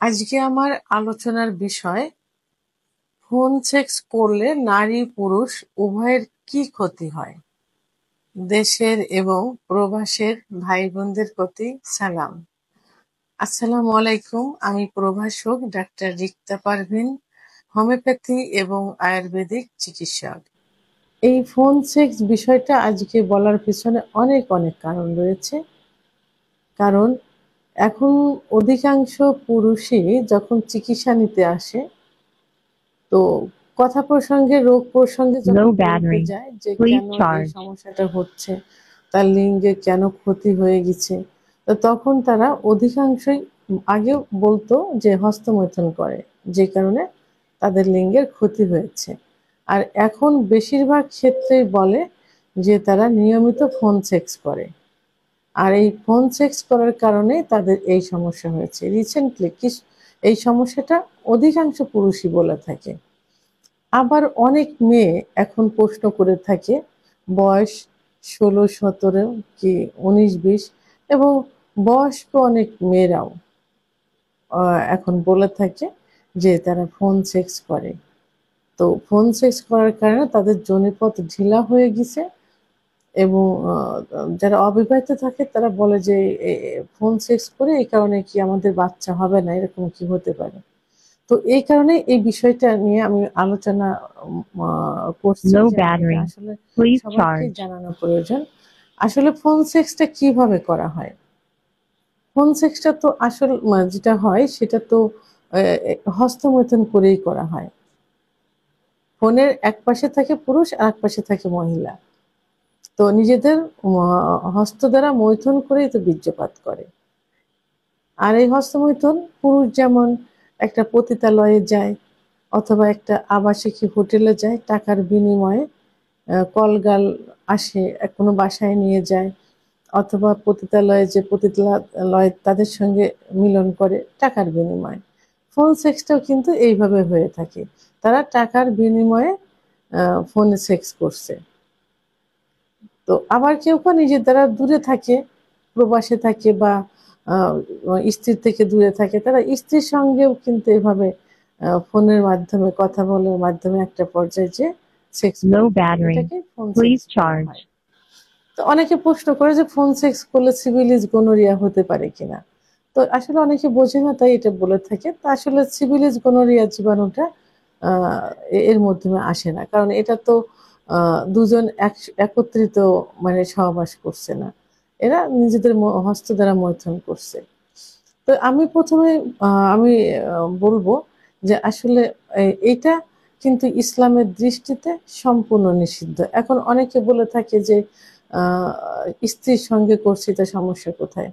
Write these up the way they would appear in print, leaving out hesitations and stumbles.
আজকে আমার আলোচনার বিষয় ফোন সেক্স করলে নারী পুরুষ উভয়ের কি ক্ষতি হয়। দেশের এবং প্রবাসের ভাই বোনদের প্রতি সালাম। আসসালামু আলাইকুম। আমি প্রভাষক ডাক্তার রিক্তা পারভিন, হোমিওপ্যাথি এবং আয়ুর্বেদিক চিকিৎসক। এই ফোন সেক্স বিষয়টা আজকে বলার পিছনে অনেক কারণ রয়েছে। কারণ এখন অধিকাংশ পুরুষই যখন চিকিৎসা নিতে আসে, তো কথা প্রসঙ্গে রোগ প্রসঙ্গে যখন বলতে যায় যে কেন এই সমস্যাটা হচ্ছে, তার লিঙ্গে কেন ক্ষতি হয়ে গেছে, তো তখন তারা অধিকাংশই আগে বলতো যে হস্তমৈথুন করে, যে কারণে তাদের লিঙ্গের ক্ষতি হয়েছে। আর এখন বেশিরভাগ ক্ষেত্রেই বলে যে তারা নিয়মিত ফোন সেক্স করে, আর এই ফোন সেক্স করার কারণে তাদের এই সমস্যা হয়েছে। রিসেন্টলি এই সমস্যাটা অধিকাংশ পুরুষই বলে থাকে। আবার অনেক মেয়ে এখন প্রশ্ন করে থাকে, বয়স 16-17 কি 19-20, এবং বয়স্ক অনেক মেয়েরাও এখন বলে থাকে যে তারা ফোন সেক্স করে। তো ফোন সেক্স করার কারণে তাদের যোনিপথ ঢিলা হয়ে গেছে, এবং যারা অবিবাহিত থাকে তারা বলে যে ফোন সেক্স করে এই কারণে কি আমাদের বাচ্চা হবে না, এরকম কি হতে পারে। তো এই কারণে এই বিষয়টা নিয়ে আমি আলোচনা করছি, আসলে সবাইকে জানানো প্রয়োজন আসলে ফোন সেক্সটা কিভাবে করা হয়। ফোন সেক্সটা তো আসলে যেটা হয় সেটা তো হস্তমৈথুন করেই করা হয়। ফোনের এক পাশে থাকে পুরুষ আর এক পাশে থাকে মহিলা, তো নিজেদের হস্ত দ্বারা মৈথুন করেই তো বীর্যপাত করে। আর এই হস্তমৈথুন পুরুষ যেমন একটা পতিতালয়ে যায় অথবা একটা আবাসিক হোটেলে যায়, টাকার বিনিময়ে কলগাল আসে কোনো বাসায় নিয়ে যায়, অথবা পতিতালয়ে যে পতিতালয় তাদের সঙ্গে মিলন করে টাকার বিনিময়ে। ফোন সেক্সটাও কিন্তু এইভাবে হয়ে থাকে, তারা টাকার বিনিময়ে ফোনে সেক্স করছে। তো আবার কেউ কেউ নিজের দ্বারা দূরে থাকে, প্রবাসে থাকে বা স্ত্রীর থেকে দূরে থাকে, তারা স্ত্রীর সঙ্গেও কিন্তু এভাবে ফোনের মাধ্যমে কথা বলার মাধ্যমে একটা পর্যায়ে যে সেক্স, এটাকে ফোন সেক্স বলা হয়। তো অনেকে প্রশ্ন করে যে ফোন সেক্স করলে সিফিলিস গনোরিয়া হতে পারে কিনা। তো আসলে অনেকে বোঝে না, তাই এটা বলে থাকে। তা আসলে সিফিলিস গনোরিয়া জীবাণুটা এর মাধ্যমে আসে না, কারণ এটা তো দুজন একত্রিত মানে সহবাস করছে না, এরা নিজেদের হস্ত দ্বারা মৈথুন করছে। তো আমি প্রথমে আমি বলবো যে আসলে এটা কিন্তু ইসলামের দৃষ্টিতে সম্পূর্ণ নিষিদ্ধ। এখন অনেকে বলে থাকে যে স্ত্রীর সঙ্গে করছি, তা সমস্যা কোথায়।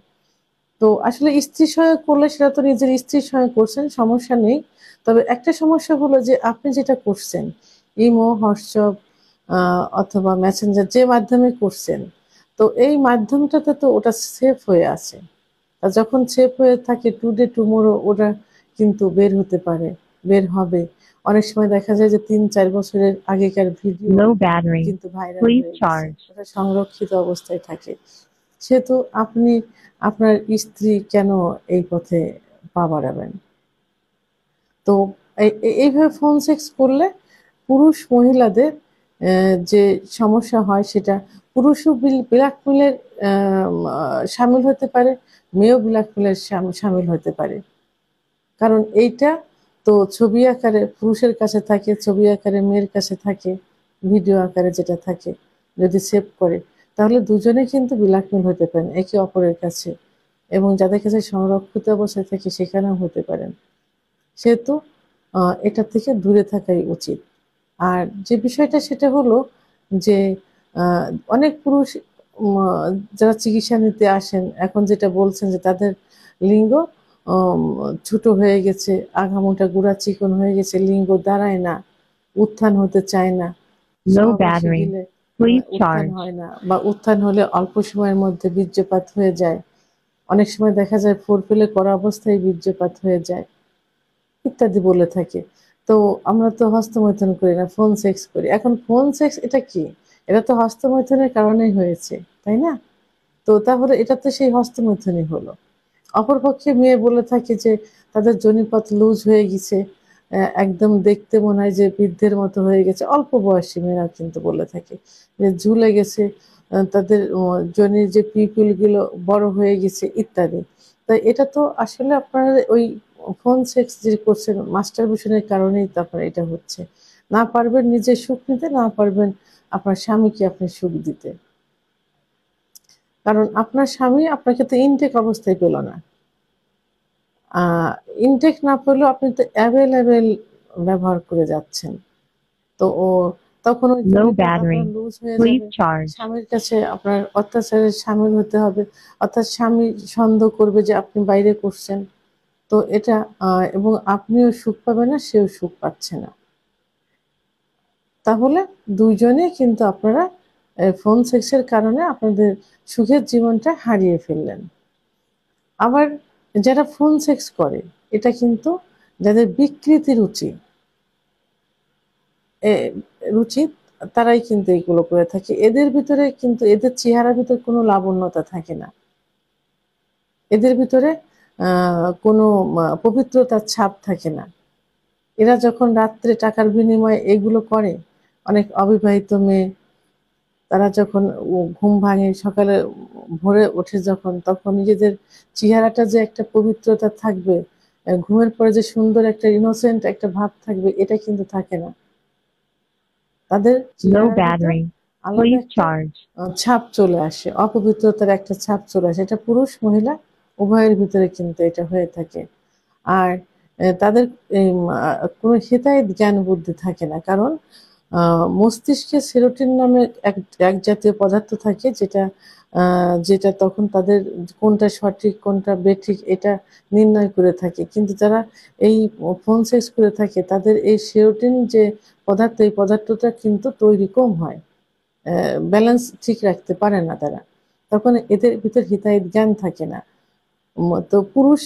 তো আসলে স্ত্রীর সঙ্গে করলে সেটা তো নিজের স্ত্রীর সঙ্গে করছেন, সমস্যা নেই। তবে একটা সমস্যা হলো যে আপনি যেটা করছেন ইমো, হোয়াটসঅ্যাপ অথবা মেসেঞ্জার, যে মাধ্যমে করছেন, তো এই মাধ্যমটাতে তো ওটা সেফ হয়ে আছে। আর যখন সেফ হয়ে থাকে টুডে টুমোরো ওটা কিন্তু বের হতে পারে, বের হবে। অনেক সময় দেখা যায় যে 3-4 বছরের আগেকার ভিডিও কিন্তু ভাইরাল হয়ে গেছে, ওটা সংরক্ষিত অবস্থায় থাকে। সেহেতু আপনি আপনার স্ত্রী কেন এই পথে পা বাড়াবেন। তো এইভাবে ফোন সেক্স করলে পুরুষ মহিলাদের যে সমস্যা হয়, সেটা পুরুষও ব্ল্যাকমেলের সামিল হতে পারে, মেয়েও ব্ল্যাকমেলের সামিল হতে পারে। কারণ এইটা তো ছবি আকারে পুরুষের কাছে থাকে, ছবি আকারে মেয়ের কাছে থাকে, ভিডিও আকারে যেটা থাকে, যদি সেভ করে তাহলে দুজনে কিন্তু ব্ল্যাকমেল হতে পারেন একে অপরের কাছে, এবং যাদের কাছে সংরক্ষিত অবস্থায় থাকে সেখানেও হতে পারেন। সেহেতু এটা থেকে দূরে থাকাই উচিত। আর যে বিষয়টা সেটা হলো যে অনেক পুরুষ যারা চিকিৎসা নিতে আসেন এখন যেটা বলছেন যে তাদের লিঙ্গ ছোট হয়ে গেছে, আগামোটা গুড়া চিকন হয়ে গেছে, লিঙ্গ দাঁড়ায় না, উত্থান হতে চায় না, উত্থান হয় না, বা উত্থান হলে অল্প সময়ের মধ্যে বীর্যপাত হয়ে যায়। অনেক সময় দেখা যায় ফোরফিলে করা অবস্থায় বীর্যপাত হয়ে যায় ইত্যাদি বলে থাকে। তো আমরা তো হস্তমৈথুন করি না, ফোন সেক্স করি। এখন ফোন সেক্স এটা কি? এটা তো হস্তমৈথুনের কারণেই হয়েছে, তাই না? তো তাহলে এটা তো সেই হস্তমৈথুনই হলো। অপরপক্ষে মেয়ে বলে থাকে যে তাদের যোনিপথ লুজ হয়ে গেছে, একদম দেখতে মনে হয় যে বৃদ্ধের মতো হয়ে গেছে। অল্প বয়সী মেয়েরা কিন্তু বলে থাকে যে ঝুলে গেছে, তাদের যোনির যে পিপিল গুলো বড় হয়ে গেছে ইত্যাদি। তো এটা তো আসলে আপনারা ওই ফোন সেক্স যে করছেন মাস্টারবেশনের কারণেই তো আপনার এটা হচ্ছে। না পারবেন নিজে সুখ নিতে, না পারবেন আপনার স্বামীকে আপনি সুখ দিতে। কারণ আপনার স্বামী আপনাকে তো ইনটেক অবস্থায় পেল না। ইনটেক না পেলেও আপনি তো অ্যাভেলেবেল ব্যবহার করে যাচ্ছেন। তো তখন ওই Low যোনিপথ battery. আপনার লুজ হয়ে Please যাবে। charge. স্বামীর কাছে আপনার অত্যাচারে শামিল হতে হবে। অর্থাৎ স্বামী সন্দেহ করবে যে আপনি বাইরে করছেন। তো এটা এবং আপনিও সুখ পাবেন না, সেও সুখ পাচ্ছে না। তাহলে ২ জনেই কিন্তু আপনারা ফোন সেক্সের কারণে আপনাদের সুখের জীবনটা হারিয়ে ফেললেন। আবার যারা ফোন সেক্স করে, এটা কিন্তু যাদের বিকৃতি রুচি এ রুচি তারাই কিন্তু এগুলো করে থাকে। এদের ভিতরে কিন্তু এদের চেহারার ভিতর কোনো লাবণ্যতা থাকে না। এদের ভিতরে কোনো পবিত্রতার ছাপ থাকে না। এরা যখন রাত্রে টাকার বিনিময়ে এগুলো করে, অনেক অবিবাহিত মেয়ে তারা যখন ঘুম ভাঙে সকালে ভোরে ওঠে যখন, তখন নিজেদের চেহারাটা যে একটা পবিত্রতা থাকবে, ঘুমের পরে যে সুন্দর একটা ইনোসেন্ট একটা ভাব থাকবে, এটা কিন্তু থাকে না। তাদের Low চেহারার ভিতর battery. আলাদা Please একটা charge. ছাপ চলে আসে, অপবিত্রতার একটা ছাপ চলে আসে। এটা পুরুষ মহিলা উভয়ের ভিতরে কিন্তু এটা হয়ে থাকে। আর তাদের কোনো হেতায়েত জ্ঞান বুদ্ধি থাকে না। কারণ মস্তিষ্কে সেরোটিন নামে এক এক জাতীয় পদার্থ থাকে যেটা তখন তাদের কোনটা সঠিক কোনটা বেঠিক এটা নির্ণয় করে থাকে। কিন্তু যারা এই ফোন সেক্স করে থাকে তাদের এই সেরোটিন যে পদার্থ, এই পদার্থটা কিন্তু তৈরি কম হয়। ব্যালেন্স ঠিক রাখতে পারে না তারা। তখন এদের ভিতর হিতাহিত জ্ঞান থাকে না। তো পুরুষ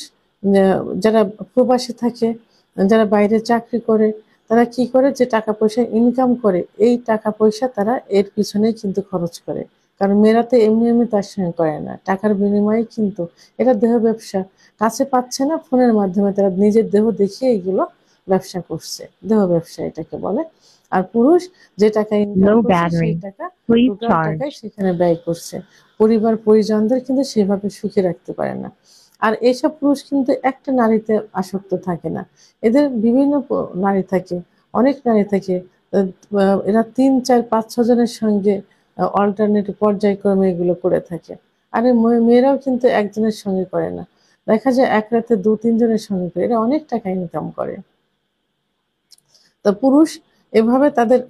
যারা প্রবাসে থাকে, যারা বাইরে চাকরি করে, তারা কি করে যে টাকা পয়সা ইনকাম করে, এই টাকা পয়সা তারা এর পিছনে কিন্তু খরচ করে। কারণ মেয়েরা তো এমনি এমনি তার সঙ্গে করে না, টাকার বিনিময়ে কিন্তু এটা দেহ ব্যবসা। কাছে পাচ্ছে না, ফোনের মাধ্যমে তারা নিজের দেহ দেখিয়ে এগুলো ব্যবসা করছে, দেহ ব্যবসা এটাকে বলে। আর পুরুষ যে টাকা ইনকাম Low করছে সেই battery. টাকা Please টোটাল টাকাই charge. সেখানে ব্যয় করছে। পরিবার পরিজনদের কিন্তু সেভাবে সুখে রাখতে পারে না। আর এইসব পুরুষ কিন্তু একটা নারীতে আসক্ত থাকে না। এদের বিভিন্ন নারী থাকে, অনেক নারী থাকে। এরা ৩, ৪, ৫, ৬ জনের সঙ্গে অল্টারনেট পর্যায়ক্রমে এগুলো করে থাকে। আর এই মেয়েরাও কিন্তু একজনের সঙ্গে করে না। দেখা যায় এক রাতে ২, ৩ জনের সঙ্গে করে। এরা অনেক টাকা ইনকাম করে। তো পুরুষ এভাবে তাদের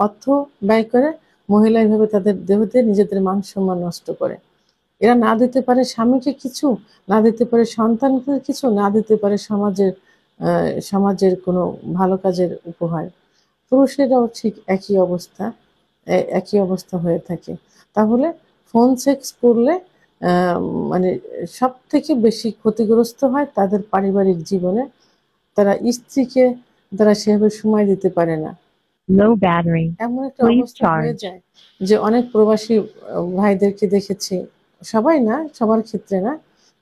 অর্থ ব্যয় করে, মহিলা এভাবে তাদের দেহ দিয়ে নিজেদের মান সম্মান নষ্ট করে। এরা না দিতে পারে স্বামীকে কিছু, না দিতে পারে সন্তানকে কিছু, না দিতে পারে সমাজের কোনো ভালো কাজের উপহার। পুরুষেরাও ঠিক একই অবস্থা হয়ে থাকে। তাহলে ফোন সেক্স করলে আহ, মানে সব থেকে বেশি ক্ষতিগ্রস্ত হয় তাদের পারিবারিক জীবনে। তারা স্ত্রীকে তারা সেভাবে সময় দিতে পারে না। Low battery. এমন একটা Please অবস্থা হয়ে charge. যায় যে অনেক প্রবাসী ভাইদেরকে দেখেছি, সবাই না, সবার ক্ষেত্রে না,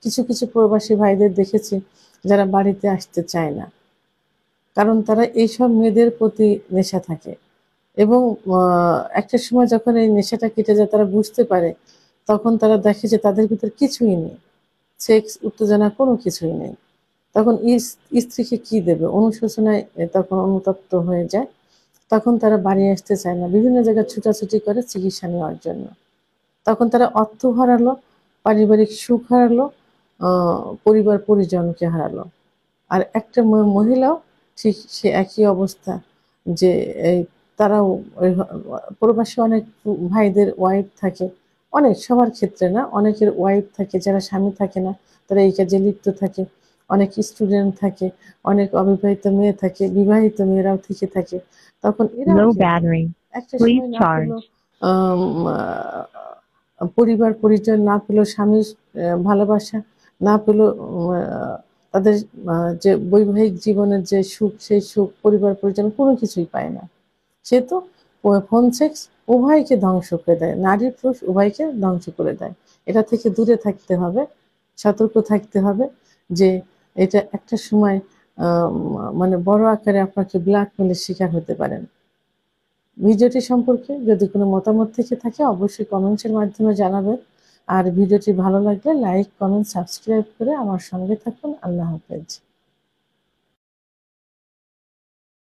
কিছু কিছু প্রবাসী ভাইদের দেখেছি যারা বাড়িতে আসতে চায় না। কারণ তারা এইসব মেয়েদের প্রতি নেশা থাকে। এবং একটা সময় যখন এই নেশাটা কেটে যায় তারা বুঝতে পারে, তখন তারা দেখে যে তাদের ভিতর কিছুই নেই, সেক্স উত্তেজনা কোনো কিছুই নেই। তখন স্ত্রীকে কি দেবে, অনুশোচনায় তখন অনুতপ্ত হয়ে যায়। তখন তারা বাড়ি আসতে চায় না, বিভিন্ন জায়গায় ছুটাছুটি করে চিকিৎসা নেওয়ার জন্য। তখন তারা অর্থ হারালো, পারিবারিক সুখ হারালো, পরিবার পরিজনকে হারালো। আর একটা মহিলাও ঠিক সে একই অবস্থা, যে এই তারাও ওই প্রবাসী অনেক ভাইদের ওয়াইফ থাকে, অনেক সবার ক্ষেত্রে না, অনেকের ওয়াইফ থাকে যারা স্বামী থাকে না, তারা এই কাজে লিপ্ত থাকে। অনেক স্টুডেন্ট থাকে, অনেক অবিবাহিত মেয়ে থাকে, বিবাহিত মেয়েরাও থেকে থাকে। তখন এরাও Low কি করে, battery. একটা Please সময় না পেলো charge. পরিবার পরিজন না পেলো, স্বামীর ভালোবাসা না পেলো, তাদের যে বৈবাহিক জীবনের যে সুখ, সেই সুখ পরিবার পরিজন কোনো কিছুই পায় না। সে তো ফোন সেক্স উভয়কে ধ্বংস করে দেয়, নারী পুরুষ উভয়কে ধ্বংস করে দেয়। এটা থেকে দূরে থাকতে হবে, সতর্ক থাকতে হবে যে এটা একটা সময় মানে বড় আকারে আপনাকে ব্ল্যাকমেলের শিকার হতে পারেন। ভিডিওটি সম্পর্কে যদি কোনো মতামত থেকে থাকে অবশ্যই কমেন্টসের মাধ্যমে জানাবেন। আর ভিডিওটি ভালো লাগলে লাইক, কমেন্ট, সাবস্ক্রাইব করে আমার সঙ্গে থাকুন। আল্লাহ হাফেজ।